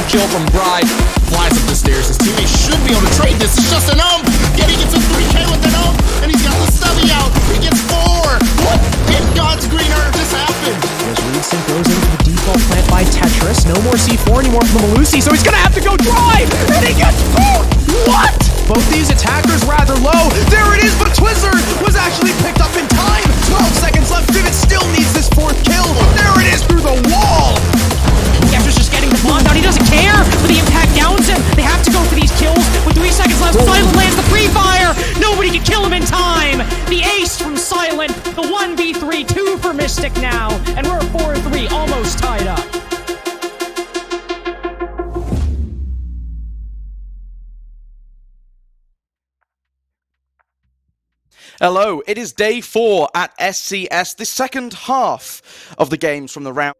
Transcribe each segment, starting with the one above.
kill from Bride. Flies up the stairs. His teammates should be able to trade this. It's just an Getty gets a 3K with an and he's got the stubby out. He gets 4. What in God's green earth just happened? As Resync goes into the default plant by Tetris. No more C4 anymore from the Malusi, so he's gonna have to go drive! And he gets 4! What? Both these attackers rather low. There it is, but Twizzler was actually picked up in time. 12 seconds left. Vivid still needs this 4th kill. There it is through the wall. After's just getting the bomb down. He doesn't care, but the impact downs him. They have to go for these kills. With 3 seconds left, Silent lands the pre-fire. Nobody can kill him in time. The ace from Silent. The 1v3, 2 for Mystic now. And we're 4-3, almost tied up. Hello, it is day 4 at SCS, the second half of the games from the round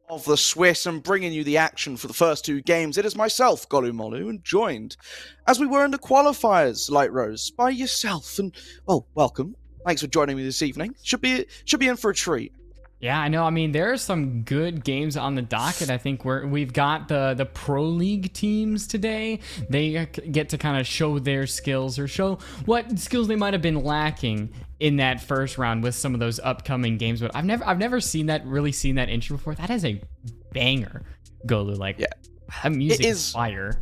of the Swiss, and bringing you the action for the first 2 games. It is myself, Golumolu, and joined, as we were in the qualifiers, Light Rose, by yourself, and, well, welcome. Thanks for joining me this evening. Should be in for a treat. Yeah, I know. I mean, there are some good games on the docket. I think we've got the Pro League teams today. They get to kind of show their skills, or show what skills they might have been lacking in that first round with some of those upcoming games. But I've never seen that intro before. That is a banger, Golu. Like, yeah, that music is fire.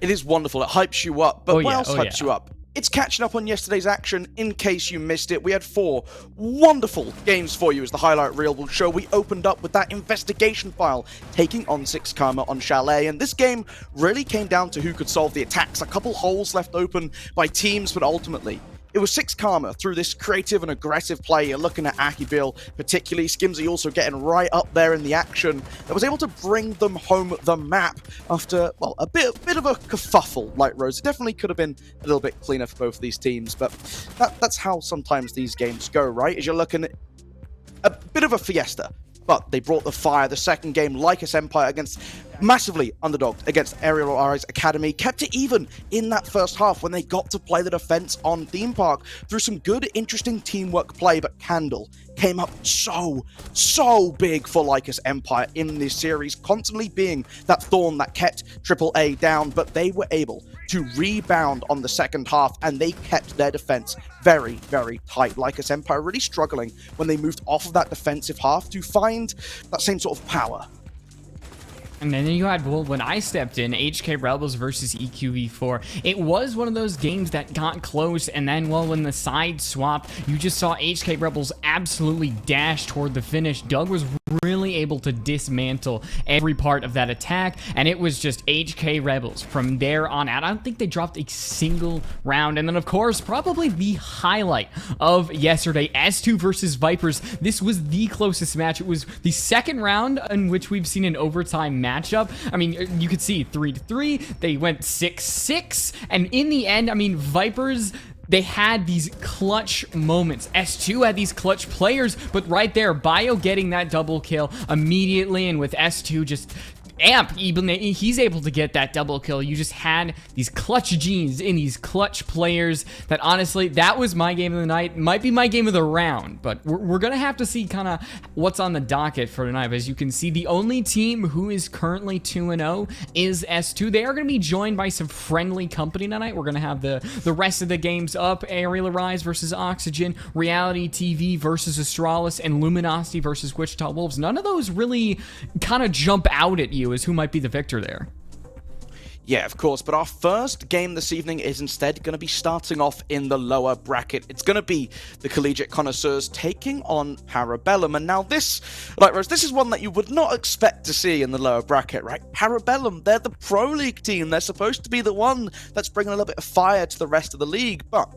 It is wonderful. It hypes you up. But what else hypes you up? It's catching up on yesterday's action, in case you missed it. We had 4 wonderful games for you, as the highlight reel will show. We opened up with that investigation file, taking on 6 Karma on Chalet, and this game really came down to who could solve the attacks. A couple holes left open by teams, but ultimately, it was 6 Karma through this creative and aggressive play. You're looking at Akibil, particularly Skimsy also getting right up there in the action, that was able to bring them home the map after, well, a bit of a kerfuffle, Light Rose. It definitely could have been a little bit cleaner for both of these teams, but that's how sometimes these games go, right? As you're looking at a bit of a fiesta. But they brought the fire. The second game, Lycus Empire, against massively underdogged against Aerial Rise Academy, kept it even in that first half when they got to play the defense on Theme Park through some good, interesting teamwork play. But Candle came up so big for Lycus Empire in this series, constantly being that thorn that kept AAA down. But they were able to rebound on the second half, and they kept their defense very tight. Lycus Empire really struggling when they moved off of that defensive half to find that same sort of power. And then you had, well, when I stepped in, HK Rebels versus EQV4. It was one of those games that got close, and then, well, when the side swapped, you just saw HK Rebels absolutely dash toward the finish. Doug was really able to dismantle every part of that attack, and it was just HK Rebels from there on out. I don't think they dropped a single round. And then, of course, probably the highlight of yesterday, S2 versus Vipers. This was the closest match. It was the second round in which we've seen an overtime matchup. I mean, you could see 3-3. They went 6-6, and in the end, I mean, Vipers, they had these clutch moments. S2 had these clutch players, but right there, Bio getting that double kill immediately, and with S2 just Amp, even he's able to get that double kill. You just had these clutch genes in these clutch players that, honestly, that was my game of the night. Might be my game of the round, but we're gonna have to see kind of what's on the docket for tonight. As you can see, the only team who is currently 2-0 is S2. They are gonna be joined by some friendly company tonight. We're gonna have the rest of the games up: Aerial Rise versus Oxygen, Reality TV versus Astralis, and Luminosity versus Wichita Wolves. None of those really kind of jump out at you as who might be the victor there. Yeah, of course, but our first game this evening is instead going to be starting off in the lower bracket. It's going to be the Collegiate Connoisseurs taking on Parabellum. And now this, like Rose, this is one that you would not expect to see in the lower bracket, right? Parabellum, they're the Pro League team. They're supposed to be the one that's bringing a little bit of fire to the rest of the league, but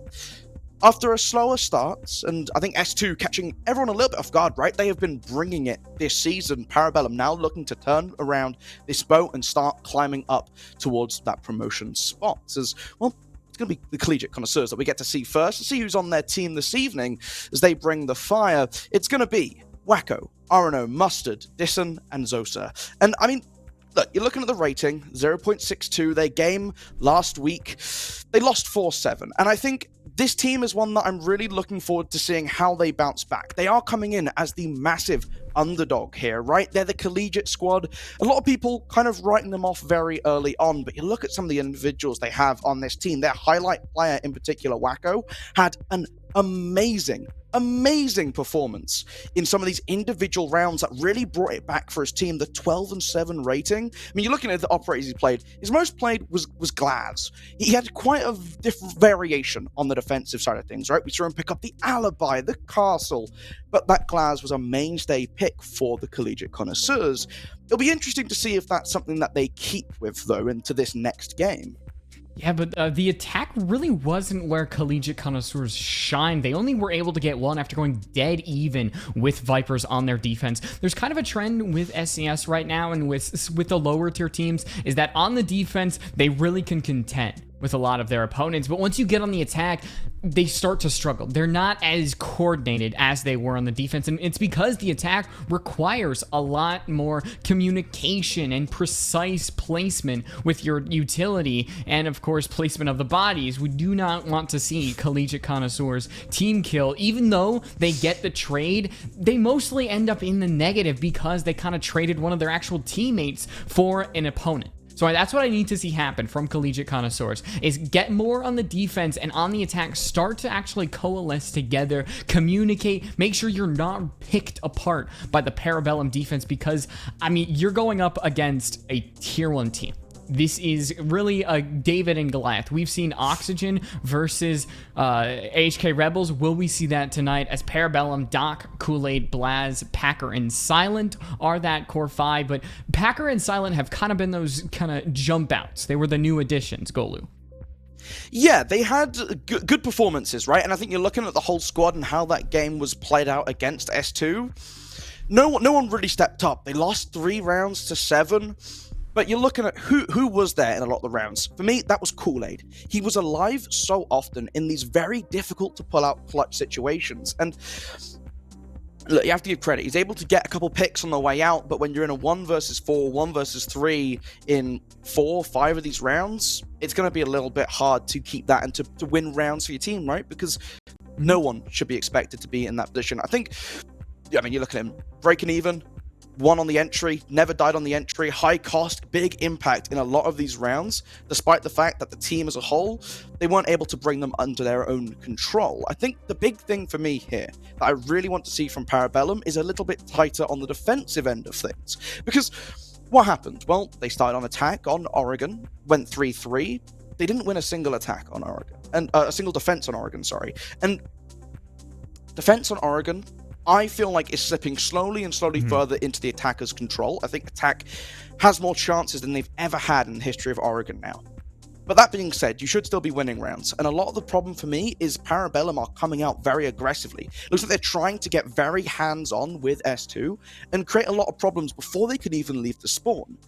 after a slower start, and I think S2 catching everyone a little bit off guard, right? They have been bringing it this season. Parabellum now looking to turn around this boat and start climbing up towards that promotion spot. As well, it's going to be the Collegiate Connoisseurs that we get to see first. To see who's on their team this evening as they bring the fire. It's going to be Wacko, RNO, Mustard, Disson, and Zosa. And I mean, look, you're looking at the rating, 0.62. Their game last week, they lost 4-7. And I think This team is one that I'm really looking forward to seeing how they bounce back. They are coming in as the massive underdog here, right? They're the Collegiate squad. A lot of people kind of writing them off very early on, but you look at some of the individuals they have on this team. Their highlight player in particular, Wacko, had an amazing performance in some of these individual rounds that really brought it back for his team. The 12-7 rating. I mean, you're looking at the operators he played. His most played was Glaz. He had quite a different variation on the defensive side of things, right? We saw him pick up the Alibi, the Castle, but that Glaz was a mainstay pick for the Collegiate connoisseurs. It'll be interesting to see if that's something that they keep with, though, into this next game. Yeah, but the attack really wasn't where Collegiate connoisseurs shine. They only were able to get one after going dead even with Vipers on their defense. There's kind of a trend with SCS right now and with the lower tier teams is that on the defense, they really can contend with a lot of their opponents, but once you get on the attack, they start to struggle. They're not as coordinated as they were on the defense, and it's because the attack requires a lot more communication and precise placement with your utility, and of course, placement of the bodies. We do not want to see Collegiate connoisseurs team kill. Even though they get the trade, they mostly end up in the negative because they kind of traded one of their actual teammates for an opponent. So that's what I need to see happen from Collegiate connoisseurs, is get more on the defense and on the attack, start to actually coalesce together, communicate, make sure you're not picked apart by the Parabellum defense because, I mean, you're going up against a tier 1 team. This is really a David and Goliath. We've seen Oxygen versus HK Rebels. Will we see that tonight as Parabellum, Doc, Kool-Aid, Blaz, Packer, and Silent are that core 5? But Packer and Silent have kind of been those kind of jump outs. They were the new additions, Golu. Yeah, they had good performances, right? And I think you're looking at the whole squad and how that game was played out against S2. No one really stepped up. They lost 3 rounds to 7. But you're looking at who was there in a lot of the rounds. For me, that was Kool-Aid. He was alive so often in these very difficult to pull out clutch situations. And look, you have to give credit. He's able to get a couple picks on the way out, but when you're in a 1 versus 4, 1 versus 3 in 4, 5 of these rounds, it's going to be a little bit hard to keep that and to win rounds for your team, right? Because no one should be expected to be in that position. I think, I mean, you look at him, breaking even, 1 on the entry, never died on the entry, high cost, big impact in a lot of these rounds, despite the fact that the team as a whole, they weren't able to bring them under their own control. I think the big thing for me here that I really want to see from Parabellum is a little bit tighter on the defensive end of things. Because what happened? Well, they started on attack on Oregon, went 3-3. They didn't win a single attack on Oregon, and a single defense on Oregon, sorry. And defense on Oregon, I feel like it's slipping slowly and slowly further into the attacker's control. I think attack has more chances than they've ever had in the history of Oregon now. But that being said, you should still be winning rounds. And a lot of the problem for me is Parabellum are coming out very aggressively. It looks like they're trying to get very hands-on with S2 and create a lot of problems before they could even leave the spawn.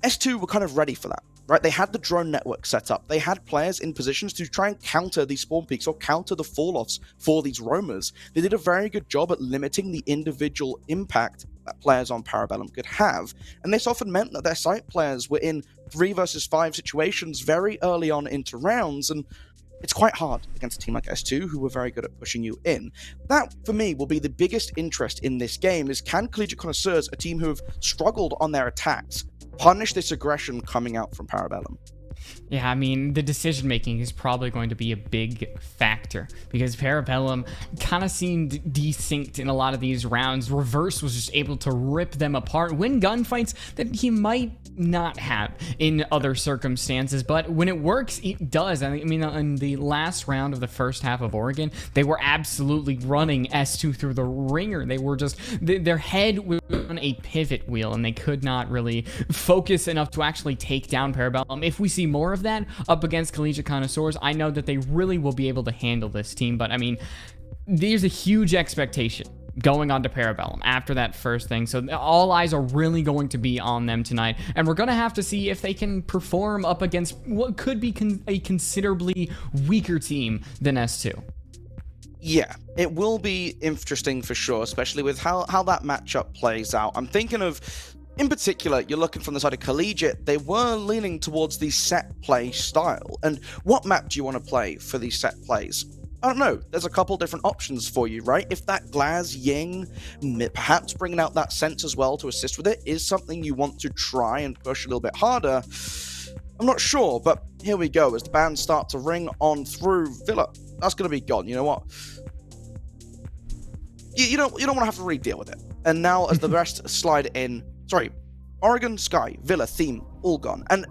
S2 were kind of ready for that, right? They had the drone network set up. They had players in positions to try and counter these spawn peaks or counter the fall-offs for these roamers. They did a very good job at limiting the individual impact that players on Parabellum could have. And this often meant that their site players were in 3 versus 5 situations very early on into rounds, and it's quite hard against a team like S2, who were very good at pushing you in. That, for me, will be the biggest interest in this game, is can Collegiate Connoisseurs, a team who have struggled on their attacks, punish this aggression coming out from Parabellum? Yeah, I mean, the decision-making is probably going to be a big factor because Parabellum kind of seemed desynced in a lot of these rounds. Reverse was just able to rip them apart, win gunfights that he might not have in other circumstances, but when it works, it does. I mean, in the last round of the first half of Oregon, they were absolutely running S2 through the ringer. They were just, their head was on a pivot wheel, and they could not really focus enough to actually take down Parabellum. If we see more of that up against Collegiate Connoisseurs, I know that they really will be able to handle this team, but I mean, there's a huge expectation going on to Parabellum after that first thing, so all eyes are really going to be on them tonight, and we're gonna have to see if they can perform up against what could be a considerably weaker team than S2. Yeah, it will be interesting for sure, especially with how that matchup plays out. I'm thinking of, in particular, you're looking from the side of Collegiate, they were leaning towards the set play style. And what map do you want to play for these set plays? I don't know, there's a couple different options for you, right? If that Glaz Ying, perhaps bringing out that sense as well to assist with it, is something you want to try and push a little bit harder, I'm not sure, but here we go. As the bands start to ring on through Villa, that's going to be gone. You know what? You don't want to have to really deal with it. And now as the rest slide in, Oregon, Sky, Villa, Theme, all gone. And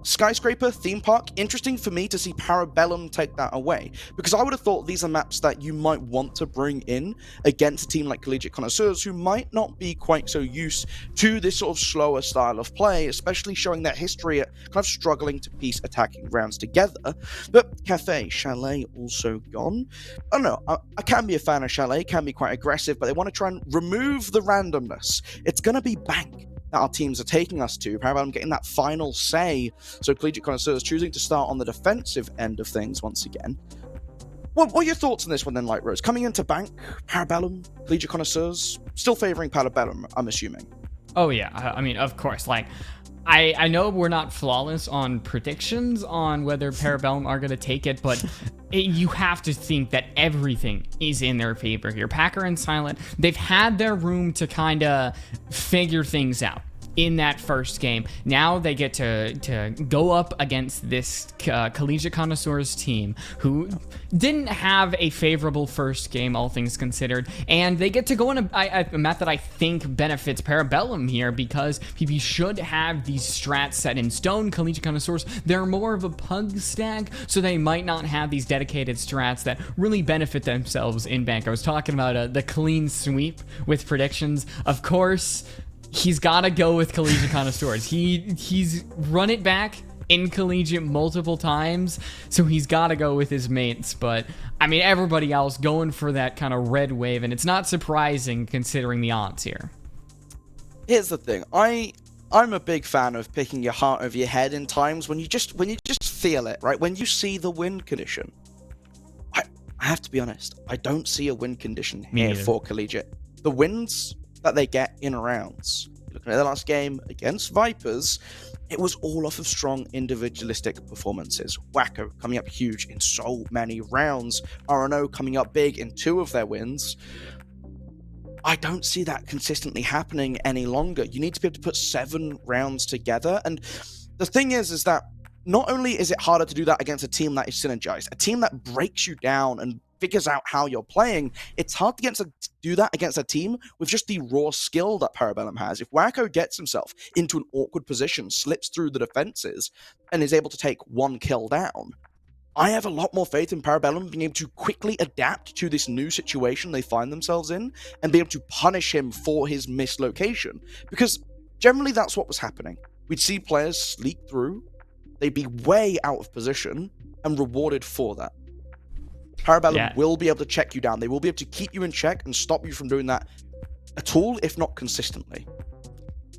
Skyscraper, Theme Park, interesting for me to see Parabellum take that away, because I would have thought these are maps that you might want to bring in against a team like Collegiate Connoisseurs, who might not be quite so used to this sort of slower style of play, especially showing their history at kind of struggling to piece attacking rounds together. But Cafe, Chalet also gone. I don't know, I can be a fan of Chalet, can be quite aggressive, but they want to try and remove the randomness. It's going to be Bank that our teams are taking us to. Parabellum getting that final say. So Collegiate Connoisseurs choosing to start on the defensive end of things once again. What are your thoughts on this one then, Light Rose? Coming into Bank, Parabellum, Collegiate Connoisseurs, still favoring Parabellum, I'm assuming. Oh yeah, I mean, of course, like, I know we're not flawless on predictions on whether Parabellum are going to take it, but you have to think that everything is in their favor here. Packer and Silent, they've had their room to kind of figure things out in that first game. Now they get to go up against this Collegiate Connoisseurs team who didn't have a favorable first game, all things considered, and they get to go on a map that I think benefits Parabellum here, because PP should have these strats set in stone. Collegiate Connoisseurs, they're more of a pug stack, so they might not have these dedicated strats that really benefit themselves in Bank. I was talking about the clean sweep with predictions. Of course, he's got to go with Collegiate Connoisseurs. He's run it back in Collegiate multiple times, so he's got to go with his mates. But, I mean, everybody else going for that kind of red wave, and it's not surprising considering the odds here. Here's the thing. I'm a big fan of picking your heart over your head in times when you just feel it, right? When you see the win condition. I have to be honest, I don't see a win condition here for Collegiate. The wins that they get in rounds. Looking at the last game against Vipers, it was all off of strong individualistic performances. Wacko coming up huge in so many rounds. RNO coming up big in 2 of their wins. I don't see that consistently happening any longer. You need to be able to put 7 rounds together. And the thing is that not only is it harder to do that against a team that is synergized, a team that breaks you down and figures out how you're playing, it's hard to do that against a team with just the raw skill that Parabellum has. If Wacko gets himself into an awkward position, slips through the defenses, and is able to take 1 kill down, I have a lot more faith in Parabellum being able to quickly adapt to this new situation they find themselves in, and be able to punish him for his mislocation. Because generally that's what was happening. We'd see players sleep through, they'd be way out of position, and rewarded for that. Parabellum will be able to check you down. They will be able to keep you in check and stop you from doing that at all, if not consistently.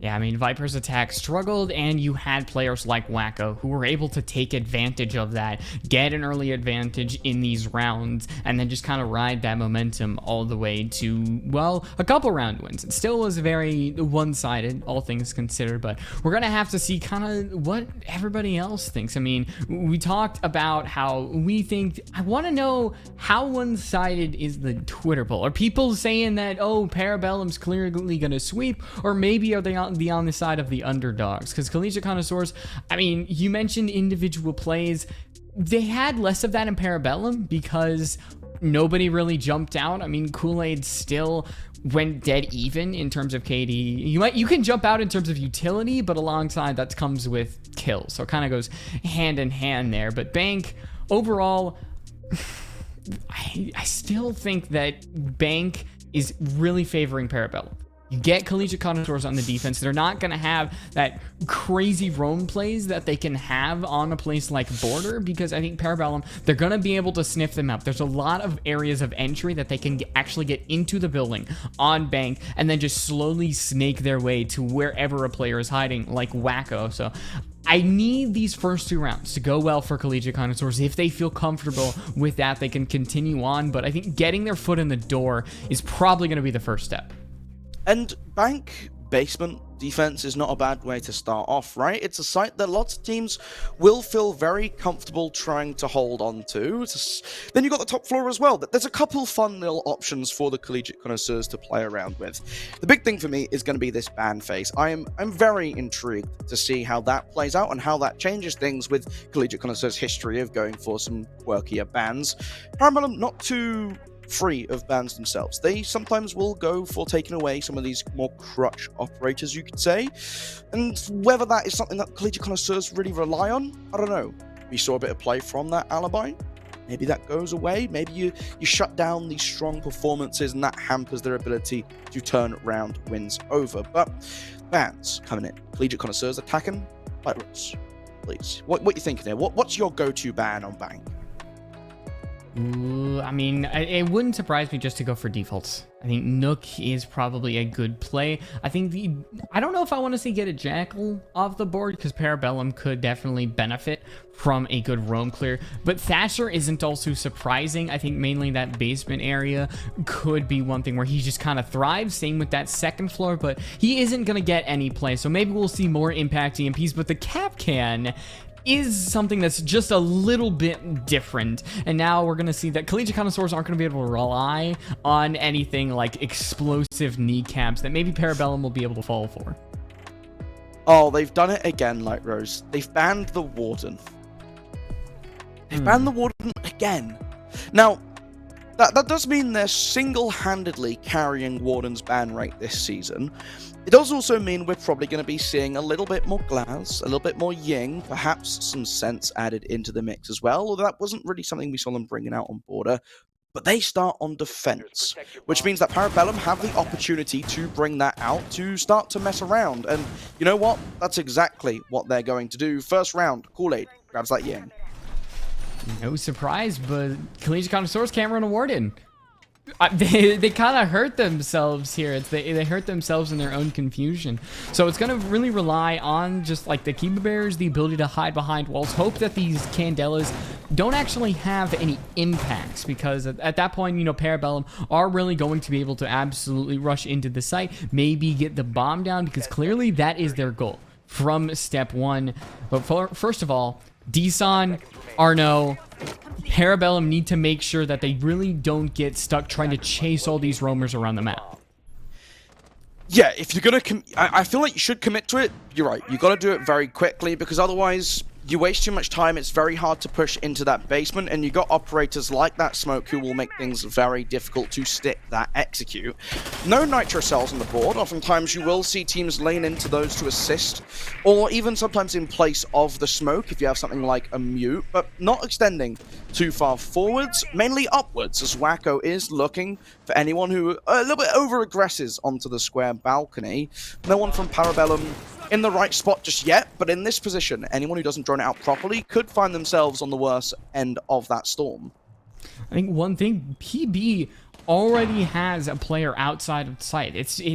Yeah, I mean, Viper's attack struggled, and you had players like Wacko who were able to take advantage of that, get an early advantage in these rounds, and then just kind of ride that momentum all the way to, well, a couple round wins. It still was very one-sided, all things considered, but we're going to have to see kind of what everybody else thinks. I mean, we talked about how we think, I want to know how one-sided is the Twitter poll. Are people saying that, oh, Parabellum's clearly going to sweep, or maybe are they on the side of the underdogs? Because Collegiate Connoisseurs, I mean, you mentioned individual plays. They had less of that in Parabellum because nobody really jumped out. I mean, Kool-Aid still went dead even in terms of KD. You can jump out in terms of utility, but alongside that comes with kills. So it kind of goes hand in hand there. But Bank, overall, I still think that Bank is really favoring Parabellum. You get Collegiate Connoisseurs on the defense. They're not going to have that crazy roam plays that they can have on a place like Border, because I think Parabellum, they're going to be able to sniff them out. There's a lot of areas of entry that they can actually get into the building on Bank and then just slowly snake their way to wherever a player is hiding, like Wacko. So I need these first 2 rounds to go well for Collegiate Connoisseurs. If they feel comfortable with that, they can continue on. But I think getting their foot in the door is probably going to be the first step. And Bank, Basement, defense is not a bad way to start off, right? It's a site that lots of teams will feel very comfortable trying to hold on to. Then you've got the top floor as well. There's a couple fun little options for the Collegiate connoisseurs to play around with. The big thing for me is going to be this ban phase. I'm very intrigued to see how that plays out and how that changes things with Collegiate connoisseurs' history of going for some quirkier bans. Parabellum, not too free of bans themselves. They sometimes will go for taking away some of these more crutch operators, you could say, and whether that is something that Collegiate connoisseurs really rely on, I don't know. We saw a bit of play from that alibi. Maybe that goes away. Maybe you shut down these strong performances and that hampers their ability to turn round wins over. But bans coming in. Collegiate connoisseurs attacking Pirates. Please. What you thinking there? What's your go-to ban on Bank? Ooh, I mean, it wouldn't surprise me just to go for defaults. I think Nook is probably a good play. I think I don't know if I want to see get a Jackal off the board, because Parabellum could definitely benefit from a good roam clear. But Thatcher isn't also surprising. I think mainly that basement area could be one thing where he just kind of thrives. Same with that second floor, but he isn't going to get any play. So maybe we'll see more impact EMPs, but the cap can is something that's just a little bit different. And now we're going to see that Collegiate connoisseurs aren't going to be able to rely on anything like explosive kneecaps that maybe Parabellum will be able to fall for. Oh, they've done it again, Light Rose. They've banned the Warden. They've banned the Warden again. Now, that does mean they're single-handedly carrying Warden's ban rate this season. It does also mean we're probably going to be seeing a little bit more Glaz, a little bit more Ying, perhaps some Sense added into the mix as well, although that wasn't really something we saw them bringing out on Border. But they start on defense, which means that Parabellum have the opportunity to bring that out to start to mess around. And you know what? That's exactly what they're going to do. First round, Kool-Aid grabs that Ying. No surprise, but Collegiate connoisseurs can't run a Warden. They kind of hurt themselves here. They hurt themselves in their own confusion. So it's going to really rely on just like the Kiba Bears, the ability to hide behind walls. Hope that these Candelas don't actually have any impacts, because at that point, you know, Parabellum are really going to be able to absolutely rush into the site, maybe get the bomb down, because clearly that is their goal from step one. But first of all, Deson, Arno, Parabellum need to make sure that they really don't get stuck trying to chase all these roamers around the map. Yeah, if you're gonna, I feel like you should commit to it. You're right. You got to do it very quickly, because otherwise you waste too much time. It's very hard to push into that basement, and you got operators like that Smoke who will make things very difficult to stick that execute. No nitro cells on the board. Oftentimes you will see teams lane into those to assist, or even sometimes in place of the Smoke if you have something like a mute, but not extending too far forwards, mainly upwards, as Wacko is looking for anyone who a little bit over-aggresses onto the square balcony. No one from Parabellum in the right spot just yet, but in this position, anyone who doesn't drone it out properly could find themselves on the worst end of that storm. I think one thing, PB already has a player outside of sight.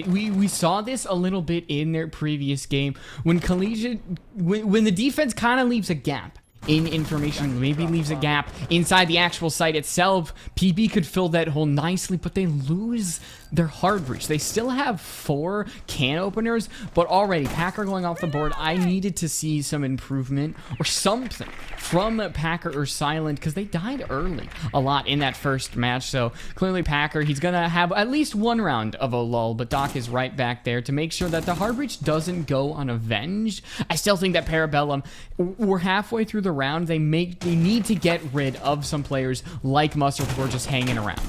We saw this a little bit in their previous game when Collegiate, when the defense kind of leaves a gap in information, maybe leaves a gap inside the actual site itself. PB could fill that hole nicely, but they lose their hard breach. They still have 4 can openers, but already Packer going off the board. I needed to see some improvement or something from Packer or Silent, because they died early a lot in that first match. So clearly Packer, he's gonna have at least one round of a lull, but Doc is right back there to make sure that the hard breach doesn't go unavenged. I still think that Parabellum, we're halfway through the round. They need to get rid of some players like Mustard who are just hanging around.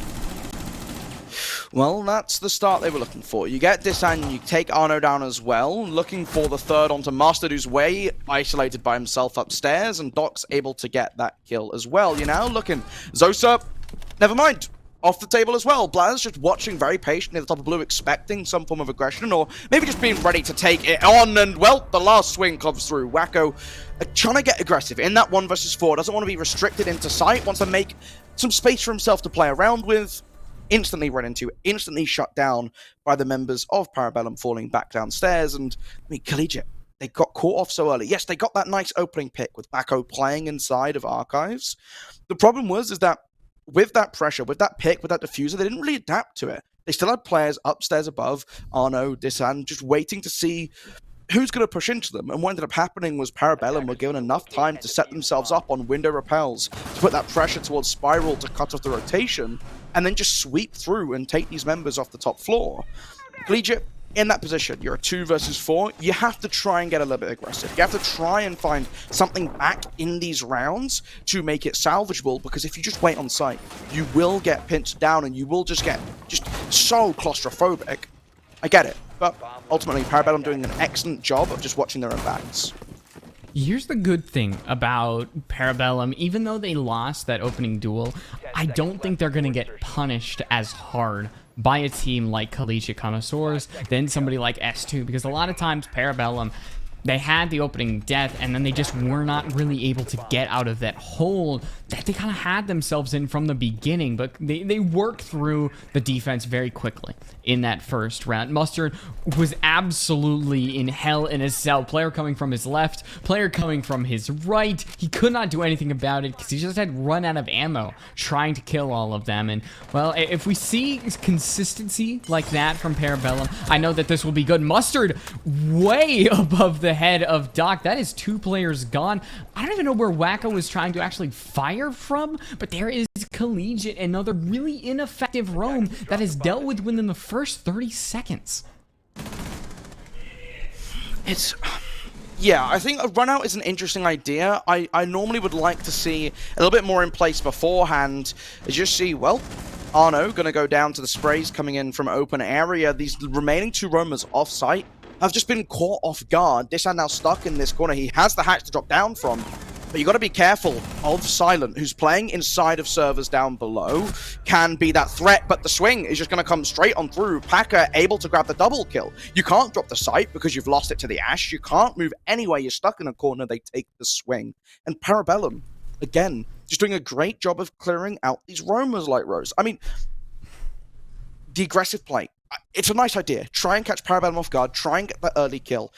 Well, that's the start they were looking for. You get Disan, you take Arno down as well, looking for the third onto Mustard, who's way isolated by himself upstairs, and Doc's able to get that kill as well. You're now looking. Zosa, never mind. Off the table as well. Blaz just watching very patiently at the top of blue, expecting some form of aggression, or maybe just being ready to take it on, and well, the last swing comes through. Wacko trying to get aggressive in that 1 versus 4, doesn't want to be restricted into sight, wants to make some space for himself to play around with. Instantly run into, instantly shut down by the members of Parabellum falling back downstairs. And I mean, Collegiate, they got caught off so early. Yes, they got that nice opening pick with Bacco playing inside of Archives. The problem is that with that pressure, with that pick, with that diffuser, they didn't really adapt to it. they still had players upstairs above, Arno, Disan, just waiting to see who's going to push into them. And what ended up happening was Parabellum were given enough time to set themselves up on window repels, to put that pressure towards Spiral to cut off the rotation, and then just sweep through and take these members off the top floor. Collegiate, in that position, you're a 2 versus 4, you have to try and get a little bit aggressive. You have to try and find something back in these rounds to make it salvageable, because if you just wait on site, you will get pinched down and you will just get so claustrophobic. I get it, but ultimately Parabellum doing an excellent job of just watching their own backs. Here's the good thing about Parabellum. Even though they lost that opening duel, I don't think they're going to get punished as hard by a team like Collegiate Connoisseurs than somebody like S2, because a lot of times Parabellum, they had the opening death and then they just were not really able to get out of that hole that they kind of had themselves in from the beginning, but they worked through the defense very quickly in that first round. Mustard was absolutely in hell in a cell. Player coming from his left, player coming from his right. He could not do anything about it because he just had run out of ammo trying to kill all of them. And, well, if we see consistency like that from Parabellum, I know that this will be good. Mustard way above the head of Doc. That is 2 players gone. I don't even know where Wacko was trying to actually fire from, but there is Collegiate, another really ineffective roam that is dealt with within the first 30 seconds. Yeah, I think a run out is an interesting idea. I normally would like to see a little bit more in place beforehand. As you see, well, Arno gonna go down to the sprays coming in from open area. These remaining 2 roamers off site have just been caught off guard. Disan now stuck in this corner. He has the hatch to drop down from, but you got to be careful of Silent, who's playing inside of servers down below, can be that threat, but the swing is just going to come straight on through. Packer able to grab the double kill. You can't drop the site because you've lost it to the Ash. You can't move anywhere. You're stuck in a corner. They take the swing. And Parabellum, again, just doing a great job of clearing out these roamers like Rose. I mean, the aggressive play, it's a nice idea. Try and catch Parabellum off guard. Try and get that early kill.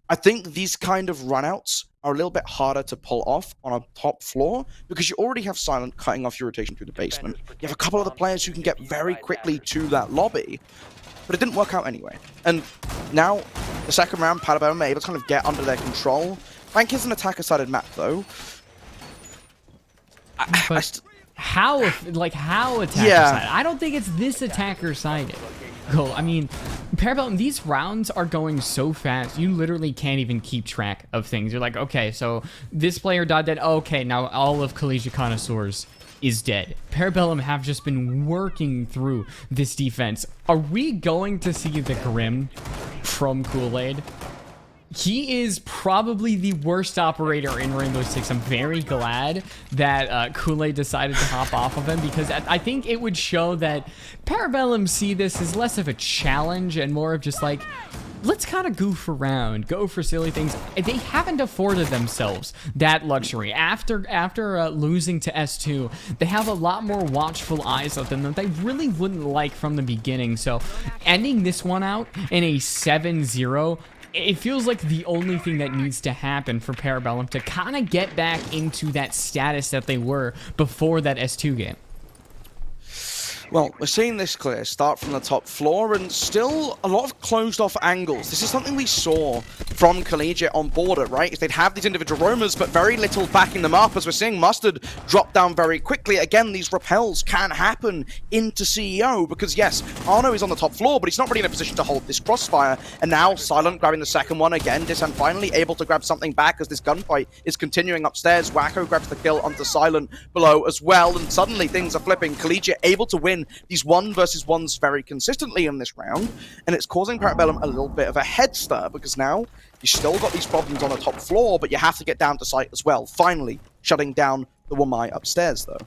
I think these kind of runouts are a little bit harder to pull off on a top floor because you already have Silent cutting off your rotation through the basement. You have a couple other players who can get very quickly to that lobby, but it didn't work out anyway. And now, the second round, Parabellum are able to kind of get under their control. Bank is an attacker-sided map, though. How attacker-sided? I don't think it's this attacker-sided. Cool. I mean, Parabellum, these rounds are going so fast, you literally can't even keep track of things. You're like, okay, so this player died dead. Okay, now all of Collegiate Connoisseurs is dead. Parabellum have just been working through this defense. Are we going to see the Grim from Kool-Aid? He is probably the worst operator in Rainbow Six. I'm very glad that Kool-Aid decided to hop off of him, because I think it would show that Parabellum see this as less of a challenge and more of just like, let's kind of goof around, go for silly things. They haven't afforded themselves that luxury. After losing to S2, they have a lot more watchful eyes of them that they really wouldn't like from the beginning. So ending this one out in a 7-0, it feels like the only thing that needs to happen for Parabellum to kind of get back into that status that they were before that S2 game. Well, we're seeing this clear start from the top floor and still a lot of closed off angles. This is something we saw from Collegiate on Border, right? Is they'd have these individual roamers, but very little backing them up, as we're seeing Mustard drop down very quickly. Again, these repels can happen into CEO because, yes, Arno is on the top floor, but he's not really in a position to hold this crossfire. And now Silent grabbing the second one again. Disan finally able to grab something back as this gunfight is continuing upstairs. Wacko grabs the kill onto Silent below as well, and suddenly things are flipping. Collegiate able to win these 1 versus 1s very consistently in this round, and it's causing Parabellum a little bit of a head stir because now you still got these problems on the top floor, but you have to get down to site as well. Finally shutting down the Wamai upstairs, though.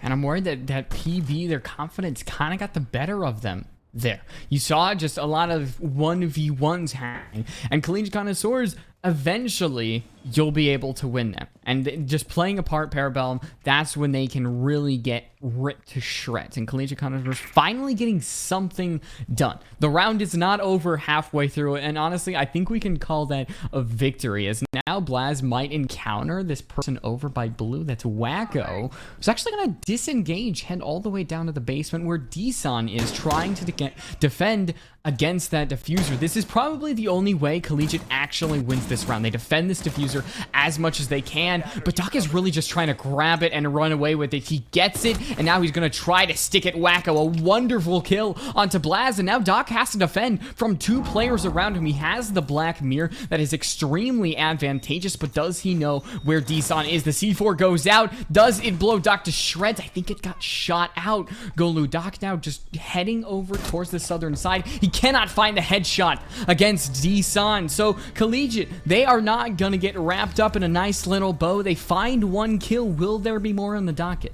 And I'm worried that PB, their confidence kind of got the better of them there. You saw just a lot of 1v1s happening, and Collegiate Connoisseurs, eventually you'll be able to win them. And just playing apart Parabellum, that's when they can really get ripped to shreds. And Collegiate Connoisseurs finally getting something done. The round is not over halfway through it, and honestly, I think we can call that a victory, as now Blaz might encounter this person over by blue, that's Wacko, who's actually going to disengage, head all the way down to the basement where Desan is trying to defend against that diffuser. This is probably the only way Collegiate actually wins this round. They defend this diffuser as much as they can, but Doc is really just trying to grab it and run away with it. He gets it, and now he's going to try to stick at Wacko. A wonderful kill onto Blaz, and now Doc has to defend from 2 players around him. He has the Black Mirror that is extremely advantageous, but does he know where Desan is? The C4 goes out. Does it blow Doc to shreds? I think it got shot out. Golu, Doc now just heading over towards the southern side. He cannot find the headshot against Desan. So Collegiate, they are not going to get wrapped up in a nice little bow. They find 1 kill. Will there be more on the docket?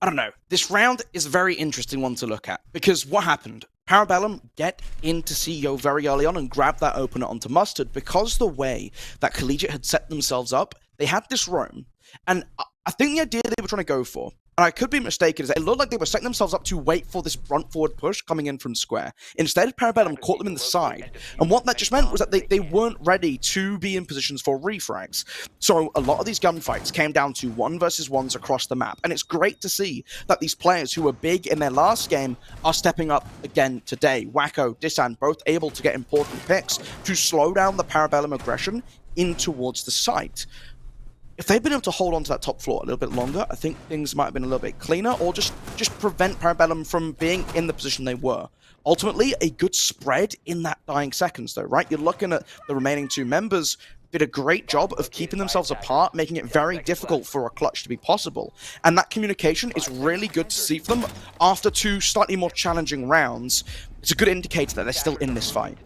I don't know. This round is a very interesting one to look at, because what happened? Parabellum get into CEO very early on and grab that opener onto Mustard, because the way that Collegiate had set themselves up, they had this roam, and I think the idea they were trying to go for, and I could be mistaken, is that it looked like they were setting themselves up to wait for this front forward push coming in from square. Instead, Parabellum caught them in the side, and what that just meant was that they weren't ready to be in positions for refrags. So a lot of these gunfights came down to 1 versus 1s across the map, and it's great to see that these players who were big in their last game are stepping up again today. Wacko, Desan, both able to get important picks to slow down the Parabellum aggression in towards the site. If they'd been able to hold on to that top floor a little bit longer, I think things might have been a little bit cleaner, or just prevent Parabellum from being in the position they were. Ultimately, a good spread in that dying seconds, though, right? You're looking at the remaining 2 members did a great job of keeping themselves apart, making it very difficult for a clutch to be possible. And that communication is really good to see for them after 2 slightly more challenging rounds. It's a good indicator that they're still in this fight.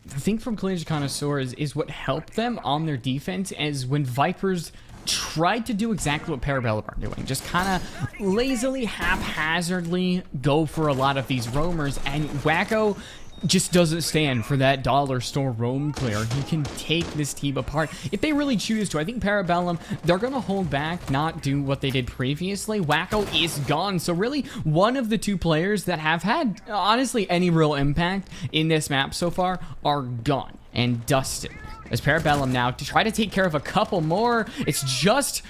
The thing from Collegiate Connoisseurs is what helped them on their defense is when Vipers tried to do exactly what Parabellum are doing. Just kind of lazily, haphazardly go for a lot of these roamers, and Wacko just doesn't stand for that dollar store roam clear. He can take this team apart if they really choose to. I think Parabellum, they're going to hold back, not do what they did previously. Wacko is gone. So really, one of the 2 players that have had, honestly, any real impact in this map so far are gone and dusted. As Parabellum now to try to take care of a couple more. It's just,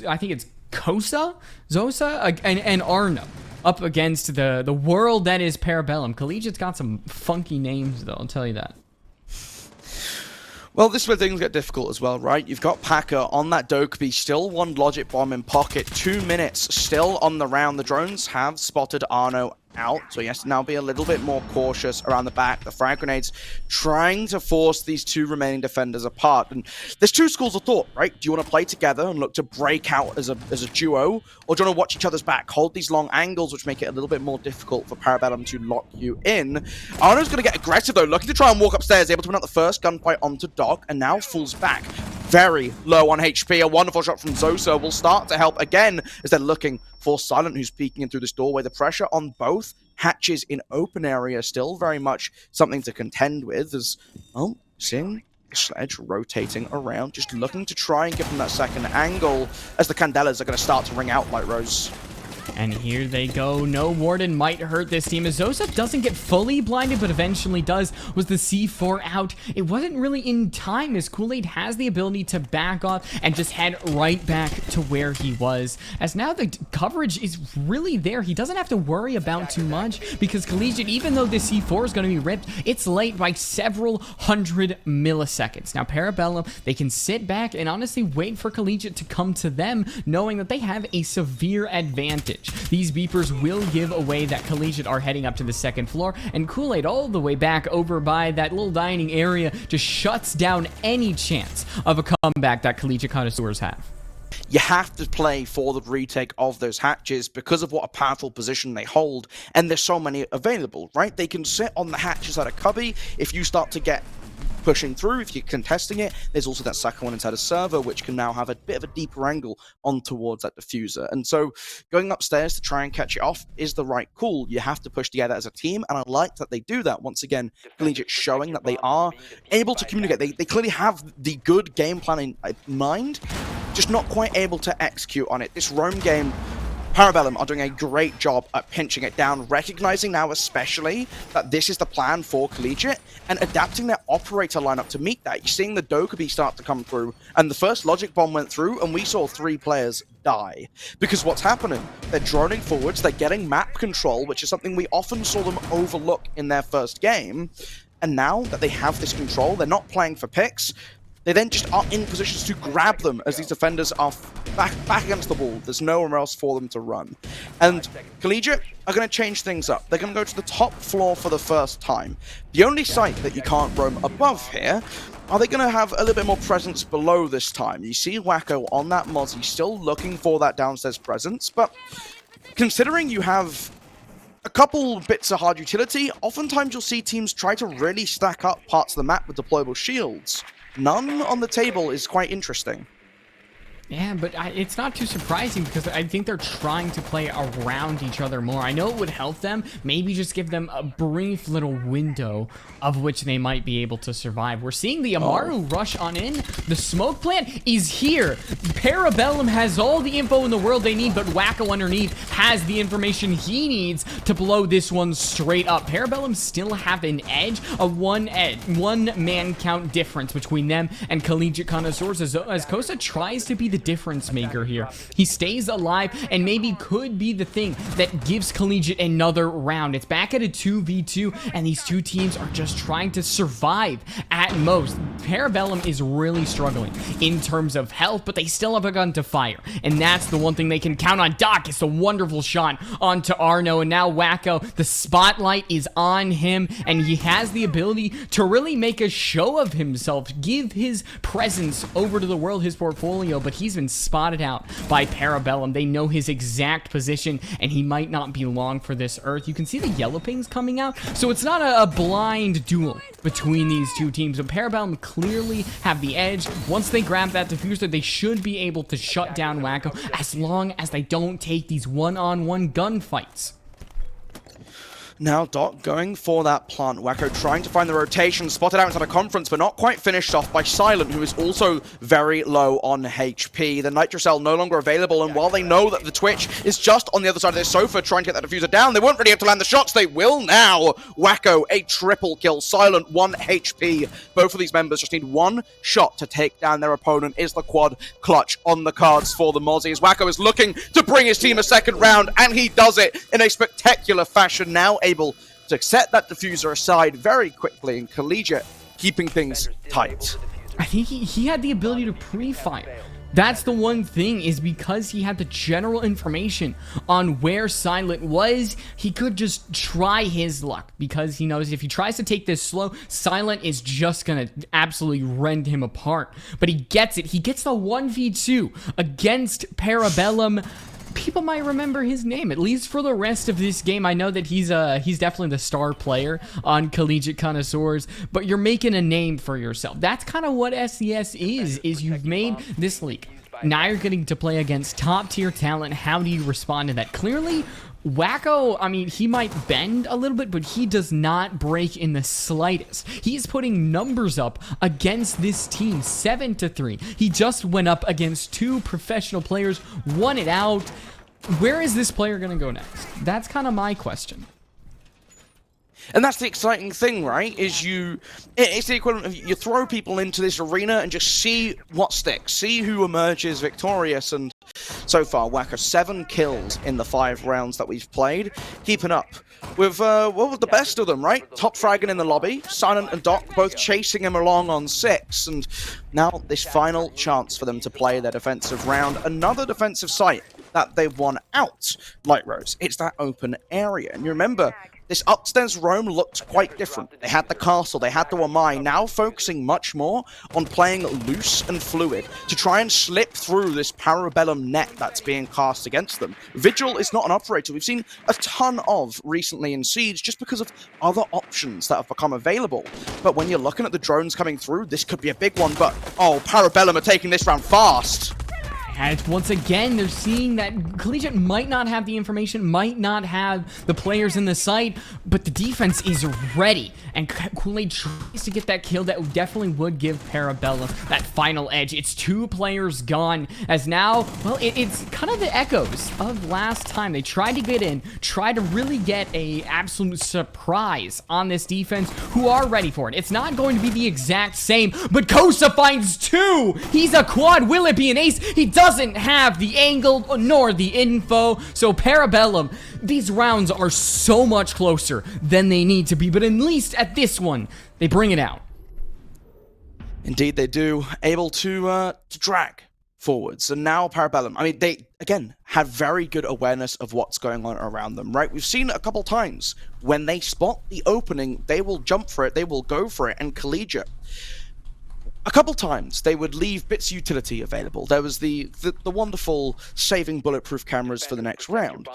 I think it's Zosa, and Arno up against the world that is Parabellum. Collegiate's got some funky names, though, I'll tell you that. Well, this is where things get difficult as well, right? You've got Packer on that Dokkaebi, still 1 logic bomb in pocket, 2 minutes still on the round. The drones have spotted Arno out, so he has to now be a little bit more cautious around the back. The frag grenades trying to force these 2 remaining defenders apart. And there's 2 schools of thought, right? Do you want to play together and look to break out as a duo, or do you want to watch each other's back, hold these long angles, which make it a little bit more difficult for Parabellum to lock you in? Arno's going to get aggressive, though, looking to try and walk upstairs, able to win out the first gunfight onto Doc, and now falls back. Very low on HP. A wonderful shot from Zosa will start to help again as they're looking for Silent, who's peeking in through this doorway. The pressure on both hatches in open area still very much something to contend with, as, well, seeing the sledge rotating around, just looking to try and give them that second angle as the Candelas are going to start to ring out, Light Rose. And here they go. No Warden might hurt this team as Zosa doesn't get fully blinded, but eventually does. Was the C4 out? It wasn't really in time as Kool-Aid has the ability to back off and just head right back to where he was. As now the coverage is really there. He doesn't have to worry about too much because Collegiate, even though the C4 is going to be ripped, it's late by several hundred milliseconds. Now Parabellum, they can sit back and honestly wait for Collegiate to come to them, knowing that they have a severe advantage. These beepers will give away that Collegiate are heading up to the second floor, and Kool-Aid all the way back over by that little dining area just shuts down any chance of a comeback that Collegiate connoisseurs have. You have to play for the retake of those hatches because of what a powerful position they hold, and there's so many available, right? They can sit on the hatches at a cubby. If you start to get pushing through, if you're contesting it, there's also that second one inside a server, which can now have a bit of a deeper angle on towards that diffuser. And so going upstairs to try and catch it off is the right call. You have to push together as a team, and I like that they do that. Once again, Collegiate showing that they are able to communicate. They clearly have the good game plan in mind, just not quite able to execute on it. This roam game, Parabellum are doing a great job at pinching it down, recognizing now especially that this is the plan for Collegiate, and adapting their operator lineup to meet that. You're seeing the Dokkaebi start to come through, and the first logic bomb went through, and we saw 3 players die. Because what's happening? They're droning forwards, they're getting map control, which is something we often saw them overlook in their first game, and now that they have this control, they're not playing for picks. They then just are in positions to grab them as these defenders are back against the wall. There's nowhere else for them to run. And Collegiate are going to change things up. They're going to go to the top floor for the first time. The only site that you can't roam above here, are they going to have a little bit more presence below this time? You see Wacko on that Mozzie still looking for that downstairs presence, but considering you have a couple bits of hard utility, oftentimes you'll see teams try to really stack up parts of the map with deployable shields. None on the table is quite interesting. Yeah, but it's not too surprising because I think they're trying to play around each other more. I know it would help them, maybe just give them a brief little window of which they might be able to survive. We're seeing the Amaru rush on in. The smoke plant is here. Parabellum has all the info in the world they need, but Wacko underneath has the information he needs to blow this one straight up. Parabellum still have an edge, a one man count difference between them and Collegiate Connoisseurs as Kosa tries to be the difference maker here. He stays alive and maybe could be the thing that gives Collegiate another round. It's back at a 2v2 and these two teams are just trying to survive at most. Parabellum is really struggling in terms of health, but they still have a gun to fire, and that's the one thing they can count on. Doc is a wonderful shot onto Arno, and now Wacko, the spotlight is on him, and he has the ability to really make a show of himself, give his presence over to the world, his portfolio, but he's been spotted out by Parabellum. They know his exact position, and he might not be long for this earth. You can see the yellow pings coming out, so it's not a blind duel between these two teams, but Parabellum clearly have the edge. Once they grab that diffuser, they should be able to shut down Wacko as long as they don't take these one-on-one gunfights. Now Doc going for that plant. Wacko trying to find the rotation, spotted out inside a conference, but not quite finished off by Silent, who is also very low on HP. The Nitro Cell no longer available, and while they know that the Twitch is just on the other side of this sofa trying to get that diffuser down, they weren't ready to land the shots. They will now. Wacko, a triple kill. Silent, 1 HP. Both of these members just need one shot to take down their opponent. Is the quad clutch on the cards for the Mozzies? Wacko is looking to bring his team a second round, and he does it in a spectacular fashion. Now able to set that diffuser aside very quickly, and Collegiate keeping things tight. I think he had the ability to pre-fire. That's the one thing, is because he had the general information on where Silent was, he could just try his luck, because he knows if he tries to take this slow, Silent is just gonna absolutely rend him apart. But he gets it. He gets the 1v2 against Parabellum. People might remember his name, at least for the rest of this game. I know that he's definitely the star player on Collegiate Connoisseurs, but you're making a name for yourself. That's kind of what SCS is you've made this league. Now you're getting to play against top-tier talent. How do you respond to that? Clearly, Wacko, I mean, he might bend a little bit, but he does not break in the slightest. He's putting numbers up against this team, 7-3. He just went up against 2 professional players, won it out. Where is this player going to go next? That's kind of my question. And that's the exciting thing, right? Is it's the equivalent of you throw people into this arena and just see what sticks, see who emerges victorious. And so far, Wacko 7 kills in the 5 rounds that we've played, keeping up with the best of them, right? Top Fragging in the lobby, Silent and Doc both chasing him along on 6, and now this final chance for them to play their defensive round, another defensive site that they won out, Light Rose. It's that open area, and you remember this upstairs roam looked quite different. They had the castle, they had the Wamai, now focusing much more on playing loose and fluid to try and slip through this Parabellum net that's being cast against them. Vigil is not an operator we've seen a ton of recently in Siege just because of other options that have become available. But when you're looking at the drones coming through, this could be a big one, but oh, Parabellum are taking this round fast. And once again, they're seeing that Collegiate might not have the information, might not have the players in the site, but the defense is ready. And Kool-Aid tries to get that kill that definitely would give Parabellum that final edge. It's 2 players gone, as now, well, it's kind of the echoes of last time. They tried to get in, tried to really get a absolute surprise on this defense, who are ready for it. It's not going to be the exact same, but Kosa finds 2! He's a quad, will it be an ace? He doesn't have the angle nor the info, so Parabellum, these rounds are so much closer than they need to be, but at least at this one, they bring it out. Indeed they do, able to drag forwards. And now Parabellum, I mean, they, again, have very good awareness of what's going on around them, right? We've seen it a couple times. When they spot the opening, they will jump for it, they will go for it, and Collegiate, a couple times, they would leave bits of utility available. There was the wonderful saving bulletproof cameras for the next round.